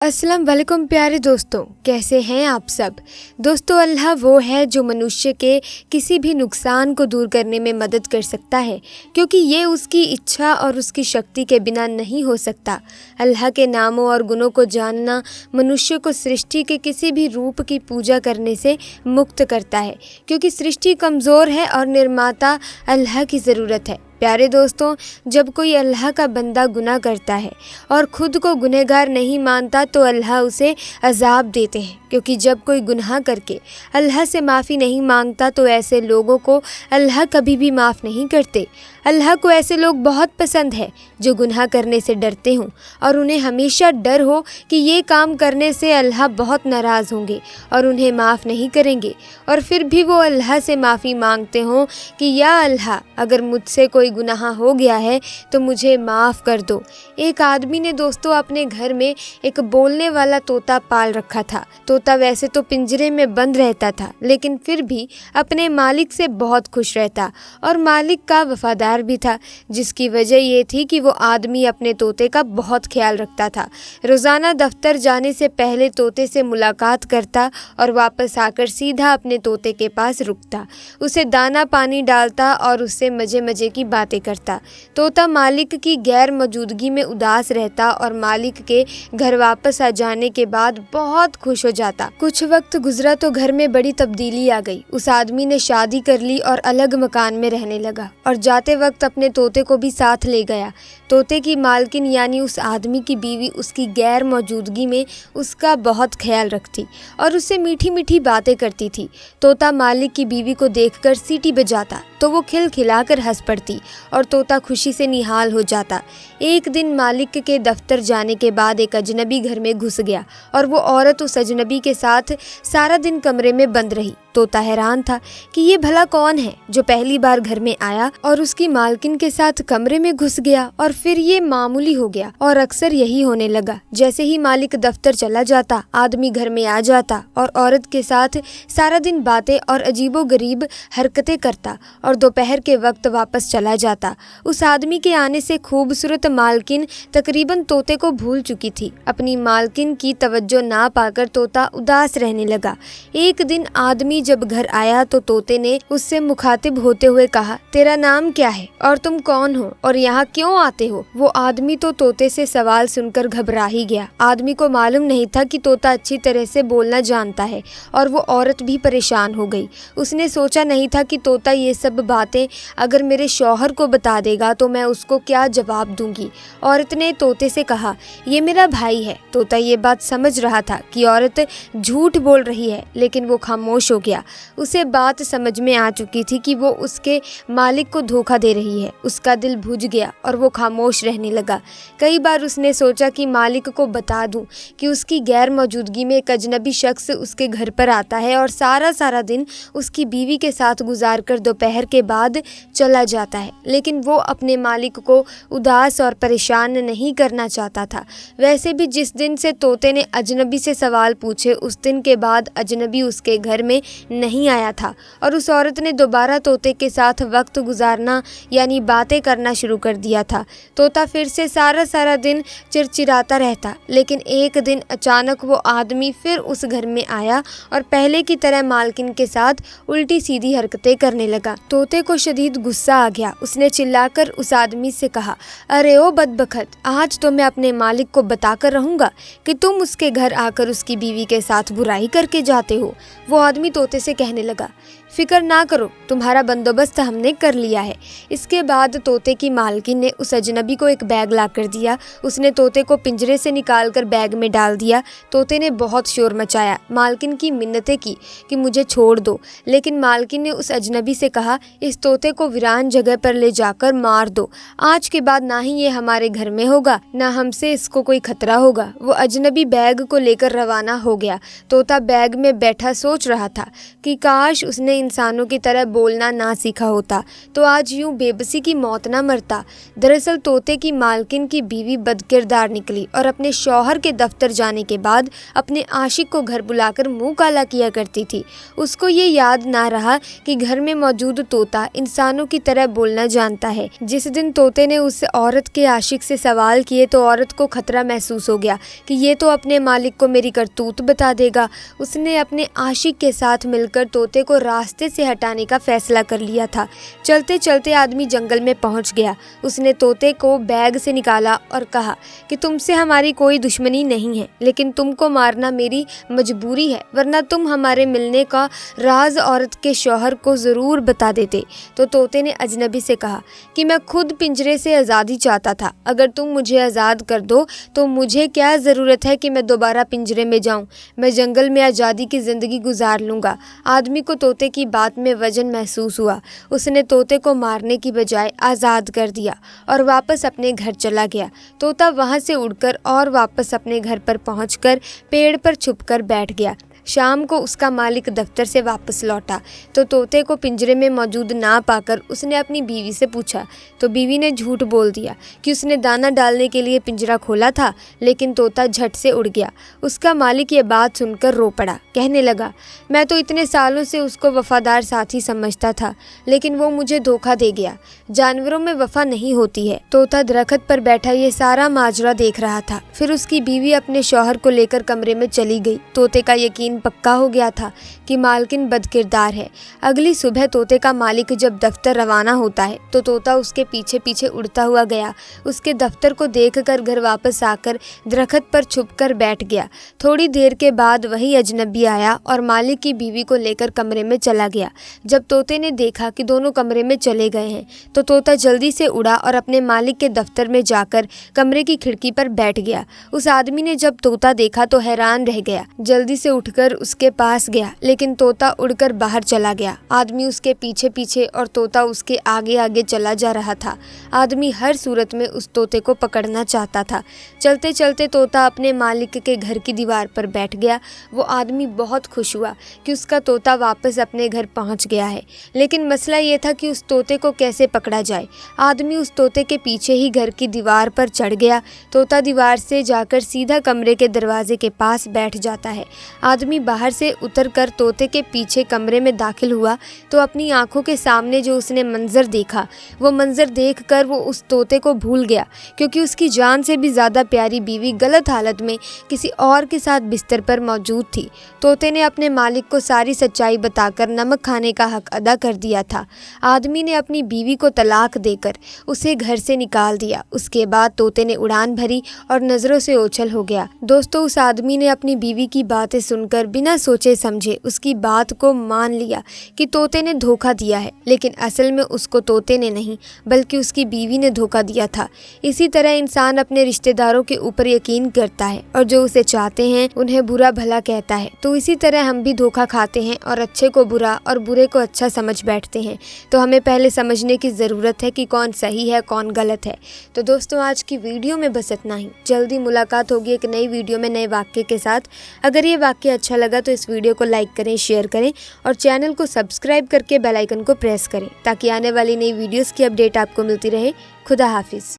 अस्सलाम वालेकुम प्यारे दोस्तों, कैसे हैं आप सब। दोस्तों, अल्लाह वो है जो मनुष्य के किसी भी नुकसान को दूर करने में मदद कर सकता है, क्योंकि ये उसकी इच्छा और उसकी शक्ति के बिना नहीं हो सकता। अल्लाह के नामों और गुणों को जानना मनुष्य को सृष्टि के किसी भी रूप की पूजा करने से मुक्त करता है, क्योंकि सृष्टि कमज़ोर है और निर्माता अल्लाह की ज़रूरत है। प्यारे दोस्तों, जब कोई अल्लाह का बंदा गुनाह करता है और ख़ुद को गुनहगार नहीं मानता तो अल्लाह उसे अज़ाब देते हैं, क्योंकि जब कोई गुनाह करके अल्लाह से माफ़ी नहीं मांगता तो ऐसे लोगों को अल्लाह कभी भी माफ़ नहीं करते। अल्लाह को ऐसे लोग बहुत पसंद है जो गुनाह करने से डरते हों और उन्हें हमेशा डर हो कि ये काम करने से अल्लाह बहुत नाराज़ होंगे और उन्हें माफ़ नहीं करेंगे, और फिर भी वो अल्लाह से माफ़ी मांगते हों कि या अल्लाह, अगर मुझसे कोई गुनाह हो गया है तो मुझे माफ़ कर दो। एक आदमी ने दोस्तों अपने घर में एक बोलने वाला तोता पाल रखा था। तोता वैसे तो पिंजरे में बंद रहता था, लेकिन फिर भी अपने मालिक से बहुत खुश रहता और मालिक का वफादार भी था, जिसकी वजह ये थी कि वो आदमी अपने तोते का बहुत ख्याल रखता था। रोज़ाना दफ्तर जाने से पहले तोते से मुलाकात करता और वापस आकर सीधा अपने तोते के पास रुकता, उसे दाना पानी डालता और उससे मज़े मज़े की बातें करता। तोता मालिक की गैर मौजूदगी में उदास रहता और मालिक के घर वापस आ जाने के बाद बहुत खुश हो जाता। कुछ वक्त गुजरा तो घर में बड़ी तब्दीली आ गई। उस आदमी ने शादी कर ली और अलग मकान में रहने लगा और जाते वक्त अपने तोते को भी साथ ले गया। तोते की मालकिन यानी उस आदमी की बीवी उसकी गैर मौजूदगी में उसका बहुत ख्याल रखती और उससे मीठी मीठी बातें करती थी। तोता मालिक की बीवी को देखकर सीटी बजाता तो वो खिलखिलाकर हंस पड़ती और तोता खुशी से निहाल हो जाता। एक दिन मालिक के दफ्तर जाने के बाद एक अजनबी घर में घुस गया और वो औरत उस अजनबी के साथ सारा दिन कमरे में बंद रही। तोता हैरान था कि ये भला कौन है जो पहली बार घर में आया और उसकी मालकिन के साथ कमरे में घुस गया, और फिर ये मामूली हो गया और अक्सर यही होने लगा। जैसे ही मालिक दफ्तर चला जाता, आदमी घर में आ जाता और औरत के साथ सारा दिन बातें और अजीबोगरीब हरकतें करता और दोपहर के वक्त वापस चला जाता। उस आदमी के आने से खूबसूरत मालकिन तकरीबन तोते को भूल चुकी थी। अपनी मालकिन की तवज्जो ना पाकर तोता उदास रहने लगा। एक दिन आदमी जब घर आया तो तोते ने उससे मुखातिब होते हुए कहा, तेरा नाम क्या है और तुम कौन हो और यहाँ क्यों आते हो। वो आदमी तो तोते से सवाल सुनकर घबरा ही गया। आदमी को मालूम नहीं था कि तोता अच्छी तरह से बोलना जानता है, और वो औरत भी परेशान हो गई। उसने सोचा नहीं था कि तोता ये सब बातें अगर मेरे शौहर को बता देगा तो मैं उसको क्या जवाब दूंगी। औरत ने तोते से कहा, ये मेरा भाई है। तोता ये बात समझ रहा था कि औरत झूठ बोल रही है, लेकिन वो खामोश हो गया। उसे बात समझ में आ चुकी थी कि वो उसके मालिक को धोखा दे रही है। उसका दिल भुज गया और वो खामोश रहने लगा। कई बार उसने सोचा कि मालिक को बता दूं कि उसकी गैर मौजूदगी में एक अजनबी शख्स उसके घर पर आता है और सारा दिन उसकी बीवी के साथ गुजार कर दोपहर के बाद चला जाता है, लेकिन वो अपने मालिक को उदास और परेशान नहीं करना चाहता था। वैसे भी जिस दिन से तोते ने अजनबी से सवाल पूछे, उस दिन के बाद अजनबी उसके घर में नहीं आया था और उस औरत ने दोबारा तोते के साथ वक्त गुजारना यानी बातें करना शुरू कर दिया था। तोता फिर से सारा दिन चिड़चिड़ाता रहता, लेकिन एक दिन अचानक वो आदमी फिर उस घर में आया और पहले की तरह मालकिन के साथ उल्टी सीधी हरकतें करने लगा। तोते को शदीद गुस्सा आ गया। उसने चिल्लाकर उस आदमी से कहा, अरे ओ बदबख्त, आज तो मैं अपने मालिक को बताकर रहूंगा कि तुम उसके घर आकर उसकी बीवी के साथ बुराई करके जाते हो। वो आदमी तोते से कहने लगा, फिक्र ना करो, तुम्हारा बंदोबस्त हमने कर लिया है। इसके बाद तोते की मालकिन ने उस अजनबी को एक बैग ला कर दिया। उसने तोते को पिंजरे से निकालकर बैग में डाल दिया। तोते ने बहुत शोर मचाया, मालकिन की मिन्नतें की कि मुझे छोड़ दो, लेकिन मालकिन ने उस अजनबी से कहा, इस तोते को वीरान जगह पर ले जाकर मार दो। आज के बाद ना ही ये हमारे घर में होगा, ना हमसे इसको कोई खतरा होगा। वो अजनबी बैग को लेकर रवाना हो गया। तोता बैग में बैठा सोच रहा था कि काश उसने इंसानों की तरह बोलना ना सीखा होता तो आज यूं बेबसी की मौत ना मरता। दरअसल तोते की मालकिन की बीवी बदकिरदार निकली और अपने शौहर के दफ्तर जाने के बाद अपने आशिक को घर बुलाकर मुंह काला किया करती थी। उसको ये याद ना रहा कि घर में मौजूद तोता इंसानों की तरह बोलना जानता है। जिस दिन तोते ने उस औरत के आशिक से सवाल किए तो औरत को खतरा महसूस हो गया कि ये तो अपने मालिक को मेरी करतूत बता देगा। उसने अपने आशिक के साथ मिलकर तोते को रास्ते से हटाने का फैसला कर लिया था। चलते चलते आदमी जंगल में पहुंच गया। उसने तोते को बैग से निकाला और कहा कि तुमसे हमारी कोई दुश्मनी नहीं है, लेकिन तुमको मारना मेरी मजबूरी है, वरना तुम हमारे मिलने का राज औरत के शौहर को ज़रूर बता देते। तो तोते ने अजनबी से कहा कि मैं खुद पिंजरे से आज़ादी चाहता था, अगर तुम मुझे आज़ाद कर दो तो मुझे क्या ज़रूरत है कि मैं दोबारा पिंजरे में जाऊं। मैं जंगल में आज़ादी की ज़िंदगी गुजार लूँगा। आदमी को तोते की बात में वजन महसूस हुआ। उसने तोते को मारने की बजाय आज़ाद कर दिया और वापस अपने घर चला गया। तोता वहाँ से उड़कर और वापस अपने घर पर पहुँचकर पेड़ पर छुपकर बैठ गया। शाम को उसका मालिक दफ्तर से वापस लौटा तो तोते को पिंजरे में मौजूद ना पाकर उसने अपनी बीवी से पूछा तो बीवी ने झूठ बोल दिया कि उसने दाना डालने के लिए पिंजरा खोला था, लेकिन तोता झट से उड़ गया। उसका मालिक ये बात सुनकर रो पड़ा। कहने लगा, मैं तो इतने सालों से उसको वफादार साथी समझता था, लेकिन वो मुझे धोखा दे गया। जानवरों में वफा नहीं होती है। तोता दरख्त पर बैठा ये सारा माजरा देख रहा था। फिर उसकी बीवी अपने शौहर को लेकर कमरे में चली गई। तोते का यकीन पक्का हो गया था कि मालकिन बदकिरदार है। अगली सुबह तोते का मालिक जब दफ्तर रवाना होता है तो तोता उसके पीछे पीछे उड़ता हुआ गया। उसके दफ्तर को देखकर घर वापस आकर दरख्त पर छुपकर बैठ गया। थोड़ी देर के बाद वही अजनबी आया और मालिक की बीवी को लेकर कमरे में चला गया। जब तोते ने देखा कि दोनों कमरे में चले गए हैं तो तोता जल्दी से उड़ा और अपने मालिक के दफ्तर में जाकर कमरे की खिड़की पर बैठ गया। उस आदमी ने जब तोता देखा तो हैरान रह गया। जल्दी से उठकर उसके पास गया, लेकिन तोता उड़कर बाहर चला गया। आदमी उसके पीछे पीछे और तोता उसके आगे आगे चला जा रहा था। आदमी हर सूरत में उस तोते को पकड़ना चाहता था। चलते चलते तोता अपने मालिक के घर की दीवार पर बैठ गया। वो आदमी बहुत खुश हुआ कि उसका तोता वापस अपने घर पहुंच गया है, लेकिन मसला ये था कि उस तोते को कैसे पकड़ा जाए। आदमी उस तोते के पीछे ही घर की दीवार पर चढ़ गया। तोता दीवार से जाकर सीधा कमरे के दरवाजे के पास बैठ जाता है। आदमी बाहर से उतरकर तोते के पीछे कमरे में दाखिल हुआ तो अपनी आंखों के सामने जो उसने मंजर देखा, वो मंजर देखकर वो उस तोते को भूल गया, क्योंकि उसकी जान से भी ज़्यादा प्यारी बीवी गलत हालत में किसी और के साथ बिस्तर पर मौजूद थी। तोते ने अपने मालिक को सारी सच्चाई बताकर नमक खाने का हक अदा कर दिया था। आदमी ने अपनी बीवी को तलाक देकर उसे घर से निकाल दिया। उसके बाद तोते ने उड़ान भरी और नज़रों से ओझल हो गया। दोस्तों, उस आदमी ने अपनी बीवी की बातें सुनकर बिना सोचे समझे उसकी बात को मान लिया कि तोते ने धोखा दिया है, लेकिन असल में उसको तोते ने नहीं बल्कि उसकी बीवी ने धोखा दिया था। इसी तरह इंसान अपने रिश्तेदारों के ऊपर यकीन करता है और जो उसे चाहते हैं उन्हें बुरा भला कहता है। तो इसी तरह हम भी धोखा खाते हैं और अच्छे को बुरा और बुरे को अच्छा समझ बैठते हैं। तो हमें पहले समझने की ज़रूरत है कि कौन सही है कौन गलत है। तो दोस्तों, आज की वीडियो में बस इतना ही। जल्दी मुलाकात होगी एक नई वीडियो में नए वाक्य के साथ। अगर ये वाक्य अच्छा लगा तो इस वीडियो को लाइक करें, शेयर करें और चैनल को सब्सक्राइब करके बेल आइकन को प्रेस करें ताकि आने वाली नई वीडियोस की अपडेट आपको मिलती रहे। खुदा हाफिज़।